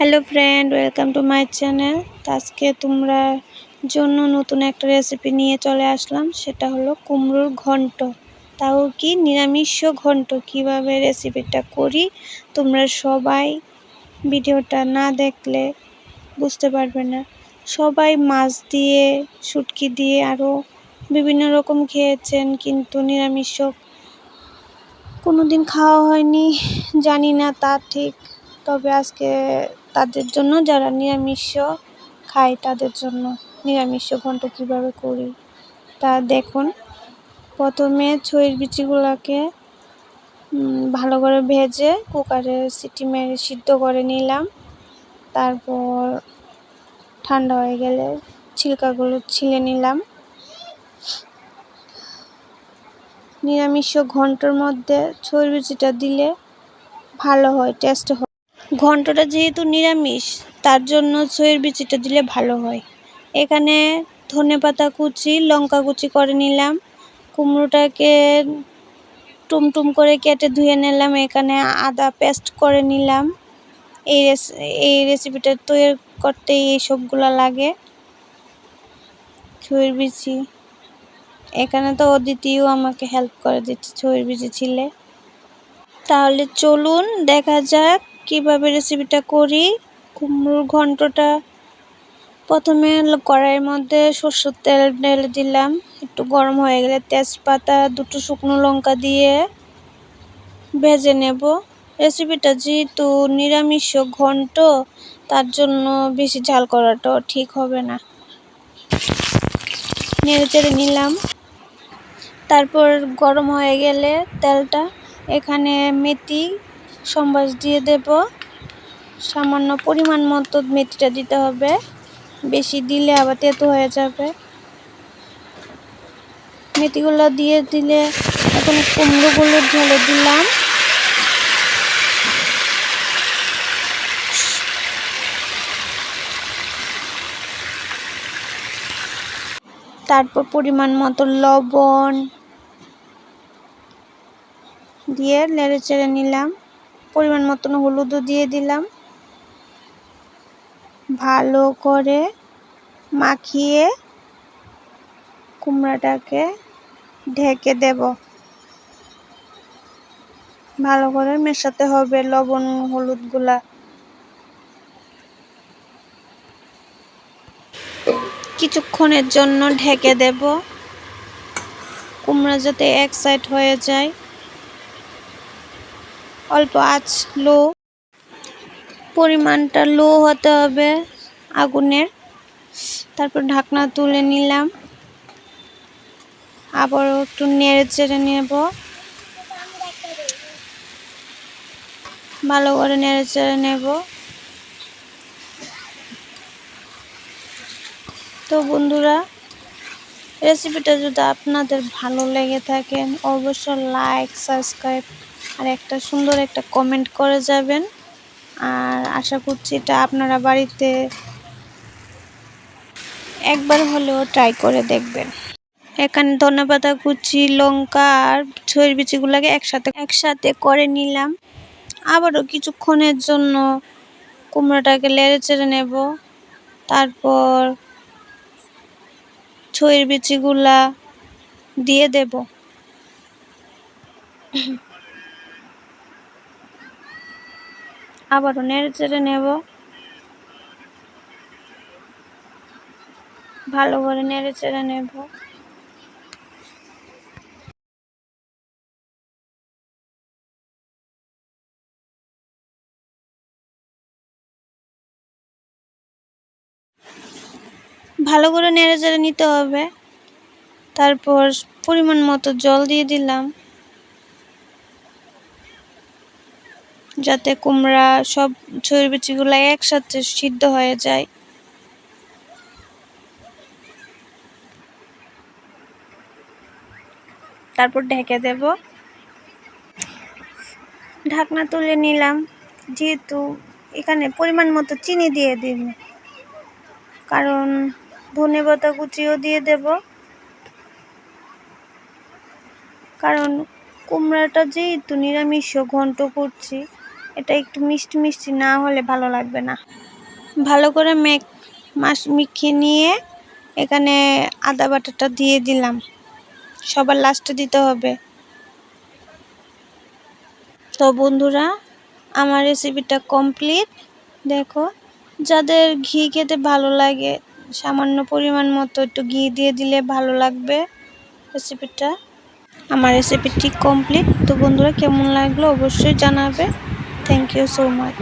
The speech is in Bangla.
Hello friend, welcome to my channel. আজকে তোমরা জন্য নতুন একটা রেসিপি নিয়ে চলে আসলাম। সেটা হলো কুমড়োর ঘন্ট, তাও কি নিরামিষ ঘন্ট। কিভাবে রেসিপিটা করি তোমরা সবাই ভিডিওটা না দেখলে বুঝতে পারবে না। সবাই মাছ দিয়ে, শুটকি দিয়ে আরও বিভিন্ন রকম খেয়েছেন, কিন্তু নিরামিষ কোনোদিন খাওয়া হয়নি, জানি না তা ঠিক। তবে আজকে তাদের জন্য, যারা নিরামিষ খায় তাদের জন্য নিরামিষ ঘন্ট কীভাবে করি তা দেখুন। প্রথমে ছইয়ের বিচিগুলোকে ভালো করে ভেজে কুকারে সিটি মেরে সিদ্ধ করে নিলাম। তারপর ঠান্ডা হয়ে গেলে ছিলকাগুলো ছিলে নিলাম। নিরামিষ ঘন্টর মধ্যে ছইয়ের বিচিটা দিলে ভালো হয়, টেস্ট হয়। ঘন্টটা যেহেতু নিরামিষ, তার জন্য ছইয়ের বিচিটা দিলে ভালো হয়। এখানে ধনেপাতা কুচি, লঙ্কা কুচি করে নিলাম। কুমড়োটাকে টুমটুম করে কেটে ধুয়ে নিলাম। এখানে আদা পেস্ট করে নিলাম। এই রেসিপিটা তৈরি করতে এই সবগুলো লাগে। ছইয়ের বিচি এখানে তো অদিতিও আমাকে হেল্প করে দিচ্ছে ছইয়ের বিচি ছিলে। তাহলে চলুন দেখা যাক কিভাবে রেসিপিটা করি। কুমড়োর ঘন্টটা প্রথমে কড়াইয়ের মধ্যে সরষের তেল ঢেলে দিলাম। একটু গরম হয়ে গেলে তেজপাতা, দুটো শুকনো লঙ্কা দিয়ে ভেজে নেব। রেসিপিটা যেহেতু নিরামিষ ঘন্ট, তার জন্য বেশি ঝাল করাটাও ঠিক হবে না। নেড়ে চেড়ে নিলাম। তারপর গরম হয়ে গেলে তেলটা, এখানে মেথি সম্বাস দিয়ে দেব। সামান্য পরিমাণ মতো মেথিটা দিতে হবে, বেশি দিলে আবার তেতো হয়ে যাবে। মেথিগুলো দিয়ে দিলে এখন কুমড়োগুলো ঢেলে দিলাম। তারপর পরিমাণ মতো লবণ দিয়ে নেড়ে চেড়ে নিলাম। পরিমাণ মতন হলুদও দিয়ে দিলাম। ভালো করে মাখিয়ে কুমড়াটাকে ঢেকে দেব। ভালো করে মেশাতে হবে লবণ হলুদগুলা। কিছুক্ষণের জন্য ঢেকে দেব, কুমড়া যাতে এক সাইড হয়ে যায়। অল্প আঁচ, পরিমাণটা লো হতে হবে আগুনের। তারপর ঢাকনা তুলে নিলাম। আবারও একটু নেড়ে চেড়ে নেব। ভালো করে নেড়ে চেড়ে নেব। তো বন্ধুরা, রেসিপিটা যদি আপনাদের ভালো লেগে থাকে অবশ্যই লাইক, সাবস্ক্রাইব আর একটা সুন্দর একটা কমেন্ট করে যাবেন। আর আশা করছি এটা আপনারা বাড়িতে একবার হলেও ট্রাই করে দেখবেন। এখানে ধনেপাতা কুচি, লঙ্কা আর ছইয়ের বিচিগুলোকে একসাথে করে নিলাম। আবারও কিছুক্ষণের জন্য কুমড়োটাকে নেড়ে চেড়ে নেব। তারপর ছইয়ের বিচিগুলা দিয়ে দেব। আবারও নেড়ে চেড়ে নেব। ভালো করে নেড়ে চেড়ে নেব। ভালো করে নেড়ে চেড়ে নিতে হবে। তারপর পরিমাণ মতো জল দিয়ে দিলাম, যাতে কুমড়া সব ছইয়ের বিচিগুলো একসাথে সিদ্ধ হয়ে যায়। তারপর ঢেকে দেব। ঢাকনা তুলে নিলাম। যেহেতু এখানে পরিমাণ মতো চিনি দিয়ে দিব, কারণ ধনেপাতা কুচিও দিয়ে দেব। কারণ কুমড়াটা যেহেতু নিরামিষ ঘন্ট করছি, এটা একটু মিষ্টি মিষ্টি না হলে ভালো লাগবে না। ভালো করে মেখে নিয়ে এখানে আদা বাটাটা দিয়ে দিলাম, সবার লাস্টে দিতে হবে। তো বন্ধুরা, আমার রেসিপিটা কমপ্লিট। দেখো, যাদের ঘি খেতে ভালো লাগে সামান্য পরিমাণ মতো একটু ঘি দিয়ে দিলে ভালো লাগবে রেসিপিটা। আমার রেসিপিটি কমপ্লিট। তো বন্ধুরা, কেমন লাগলো অবশ্যই জানাবে। Thank you so much.